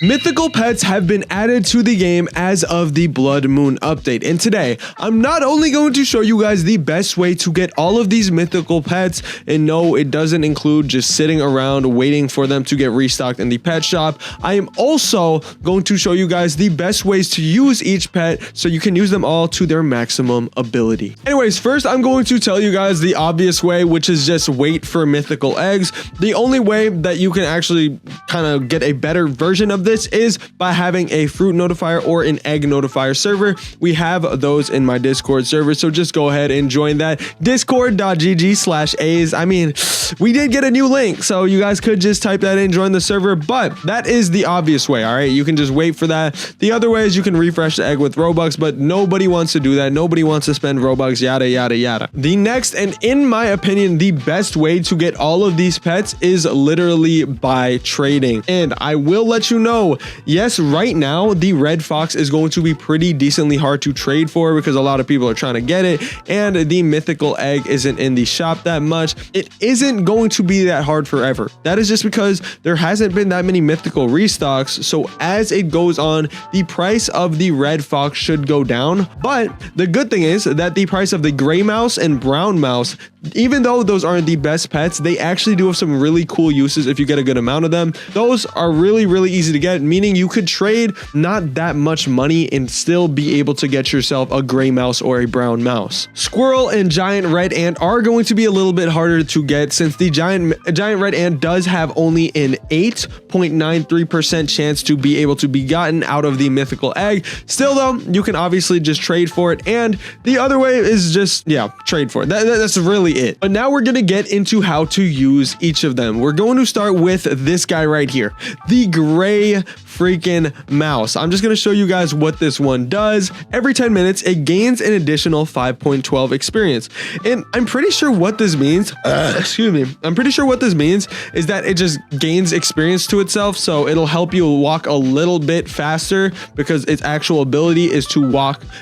Mythical pets have been added to the game as of the Blood Moon update, and today I'm not only going to show you guys the best way to get all of these mythical pets, and no, it doesn't include just sitting around waiting for them to get restocked in the pet shop. I am also going to show you guys the best ways to use each pet so you can use them all to their maximum ability. Anyways, first I'm going to tell you guys the obvious way, which is just wait for mythical eggs. The only way that you can actually kind of get a better version of this is by having a fruit notifier or an egg notifier server. We have those in my Discord server, so just go ahead and join that, discord.gg/Ayze. I mean, we did get a new link, so you guys could just type that in, join the server, but that is the obvious way. All right, you can just wait for that. The other way is you can refresh the egg with Robux, but nobody wants to do that. Nobody wants to spend Robux, yada yada yada. The next, and in my opinion the best way to get all of these pets, is literally by trading. And I will let you know, yes, right now the red fox is going to be pretty decently hard to trade for because a lot of people are trying to get it, and the mythical egg isn't in the shop that much. It isn't going to be that hard forever. That is just because there hasn't been that many mythical restocks, so as it goes on, the price of the red fox should go down. But the good thing is that the price of the gray mouse and brown mouse, even though those aren't the best pets, they actually do have some really cool uses if you get a good amount of them. Those are really easy to get, meaning you could trade not that much money and still be able to get yourself a gray mouse or a brown mouse. Squirrel and giant red ant are going to be a little bit harder to get, since the giant red ant does have only an 8.93% chance to be able to be gotten out of the mythical egg. Still though, you can obviously just trade for it, and the other way is just, yeah, trade for it. That's really it. But now we're gonna get into how to use each of them. We're going to start with this guy right here, the gray freaking mouse. I'm just going to show you guys what this one does. Every 10 minutes, it gains an additional 5.12 experience. And I'm pretty sure what this means, excuse me, I'm pretty sure what this means is that it just gains experience to itself. So it'll help you walk a little bit faster because its actual ability is to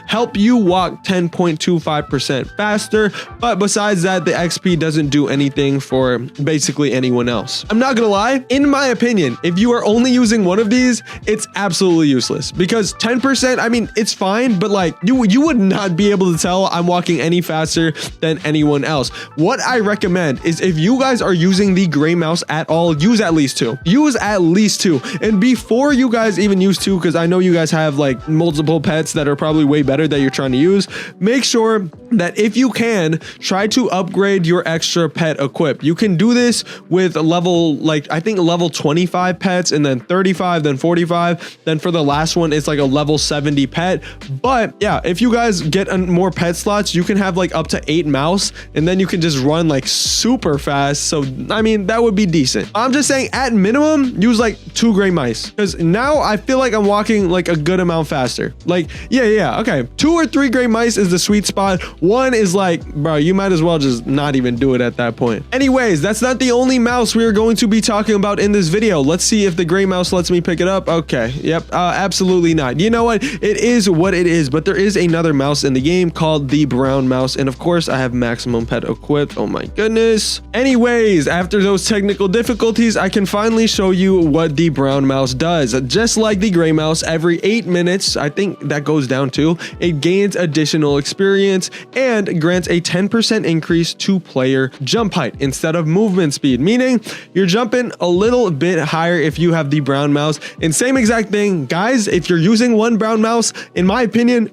help you walk 10.25% faster. But besides that, the XP doesn't do anything for basically anyone else. I'm not going to lie, in my opinion, if you are only using one of these, it's absolutely useless, because 10%, I mean, it's fine, but like you would not be able to tell I'm walking any faster than anyone else. What I recommend is, if you guys are using the gray mouse at all, use at least two. Use at least two. And before you guys even use two, because I know you guys have like multiple pets that are probably way better that you're trying to use, make sure that if you can, try to upgrade your extra pet equip. You can do this with level, like I think level 25 pets, and then 35, then 45. Then for the last one, it's like a level 70 pet. But yeah, if you guys get more pet slots, you can have like up to 8 mouse, and then you can just run like super fast. So I mean, that would be decent. I'm just saying, at minimum, use like 2 gray mice, because now I feel like I'm walking like a good amount faster. Like yeah, okay, 2 or 3 gray mice is the sweet spot. 1 is like, bro, you might as well just not even do it at that point. Anyways, that's not the only mouse we are going to be talking about in this video. Let's see if the gray mouse lets me pick it up. Okay, yep, absolutely not. You know what, it is what it is. But there is another mouse in the game called the brown mouse, and of course I have maximum pet equipped. Oh my goodness. Anyways, after those technical difficulties, I can finally show you what the brown mouse does. Just like the gray mouse, every 8 minutes, I think that goes down to, it gains additional experience and grants a 10% increase to player jump height instead of movement speed, meaning you're jumping a little bit higher if you have the brown mouse. And same exact thing, guys, if you're using one brown mouse, in my opinion,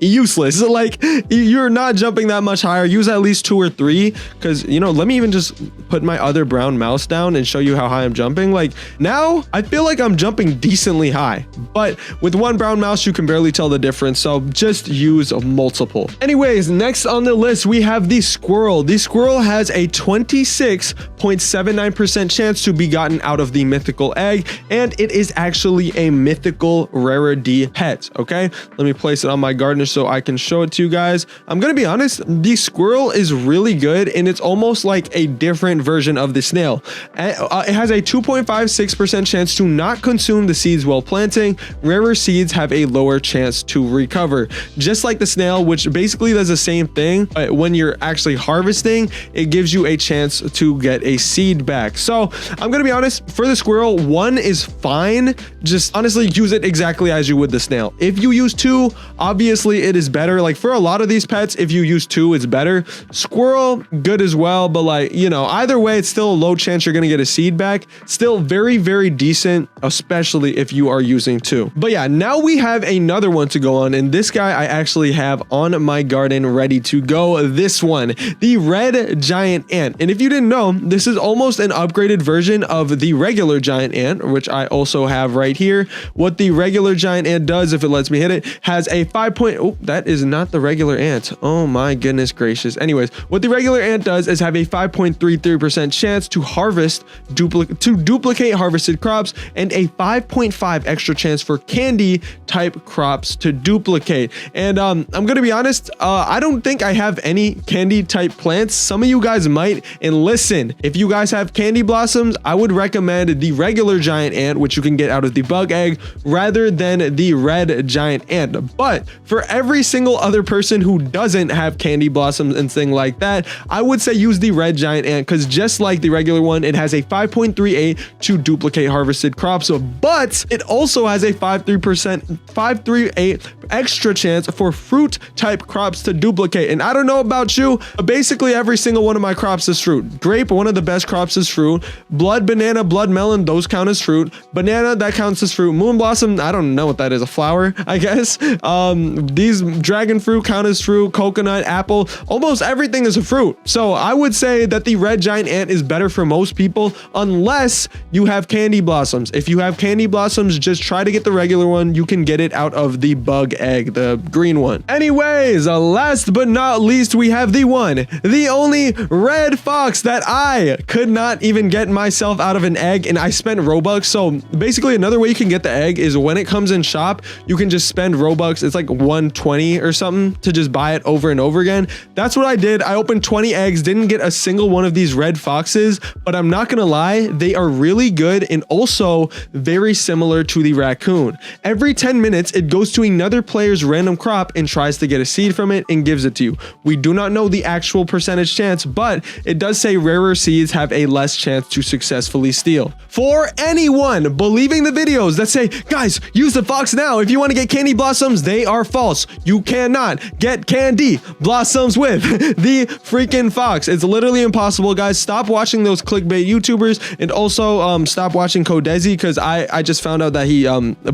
useless. Like, you're not jumping that much higher. Use at least 2 or 3, because, you know, let me even just put my other brown mouse down and show you how high I'm jumping. Like, now I feel like I'm jumping decently high, but with one brown mouse you can barely tell the difference, so just use multiple. Anyways, next on the list we have the squirrel. The squirrel has a 26.79% chance to be gotten out of the mythical egg, and it is actually a mythical rarity pet. Okay, let me place it on my gardener so I can show it to you guys. I'm gonna be honest, the squirrel is really good, and it's almost like a different version of the snail. It has a 2.56% chance to not consume the seeds while planting. Rarer seeds have a lower chance to recover, just like the snail, which basically does the same thing, but when you're actually harvesting, it gives you a chance to get a seed back. So I'm gonna be honest, for the squirrel, 1 is fine. Just honestly use it exactly as you would the snail. If you use 2, obviously it is better. Like for a lot of these pets, if you use 2, it's better. Squirrel, good as well, but like, you know, either way, it's still a low chance you're gonna get a seed back. Still very, very decent, especially if you are using 2. But yeah, now we have another one to go on, and this guy I actually have on my garden ready to go. This one, the red giant ant. And if you didn't know, this is almost an upgraded version of the regular giant ant, which I also have right here. What the regular giant ant does, if it lets me hit it, has a 5 point, oh, that is not the regular ant. Oh my goodness gracious. Anyways, what the regular ant does is have a 5.33% chance to harvest, duplicate harvested crops, and a 5.5 extra chance for candy type crops to duplicate. And I'm gonna be honest, I don't think I have any candy type plants. Some of you guys might, and listen, if you guys have candy blossoms, I would recommend the regular giant ant, which you can get out of the bug egg, rather than the red giant ant. But for every single other person who doesn't have candy blossoms and things like that, I would say use the red giant ant, because just like the regular one, it has a 5.38 to duplicate harvested crops, but it also has a 538 extra chance for fruit type crops to duplicate. And I don't know about you, but basically every single one of my crops is fruit. Grape, one of the best crops, is fruit. Blood banana, blood melon, those count as fruit. Banana, that counts as fruit. Moon blossom, I don't know what that is, a flower, I guess. These dragon fruit count as fruit. Coconut, apple, almost everything is a fruit. So I would say that the red giant ant is better for most people, unless you have candy blossoms. If you have candy blossoms, just try to get the regular one. You can get it out of the bug egg, the green one. Anyways, last but not least, we have the one, the only red fox that I could not even get myself out of an egg, and I spent Robux. So basically another way you can get the egg is when it comes in shop, you can just spend Robux. It's like 120 or something to just buy it over and over again. That's what I did. I opened 20 eggs, didn't get a single one of these red foxes, but I'm not gonna lie, they are really good and also very similar to the raccoon. Every 10 minutes, it goes to another player's random crop and tries to get a seed from it and gives it to you. We do not know the actual percentage chance, but it does say rarer seeds have a less chance to successfully steal. For anyone believing the videos that say, guys, use the fox now if you want to get candy blossoms, they are false. You cannot get candy blossoms with the freaking fox. It's literally impossible, guys. Stop watching those clickbait YouTubers, and also stop watching Codezi, because I just found out that he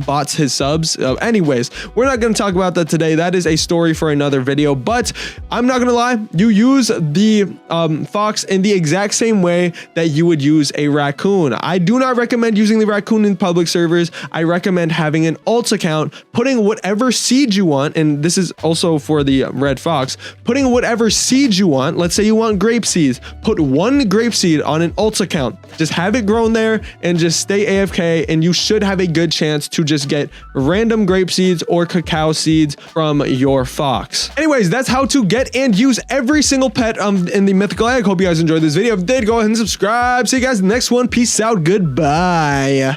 bots his subs. Anyways, we're not going to talk about that today. That is a story for another video, but I'm not gonna lie, you use the fox in the exact same way that you would use a raccoon. I do not recommend using the raccoon in public servers. I recommend having an alt account, putting whatever seed you want, and this is also for the red fox, putting whatever seeds you want. Let's say you want grape seeds, put 1 grape seed on an alt account, just have it grown there and just stay AFK, and you should have a good chance to just get random grape seeds or cacao seeds from your fox. Anyways, that's how to get and use every single pet in the mythical egg. Hope you guys enjoyed this video. If you did, go ahead and subscribe. See you guys in the next one. Peace out. Goodbye.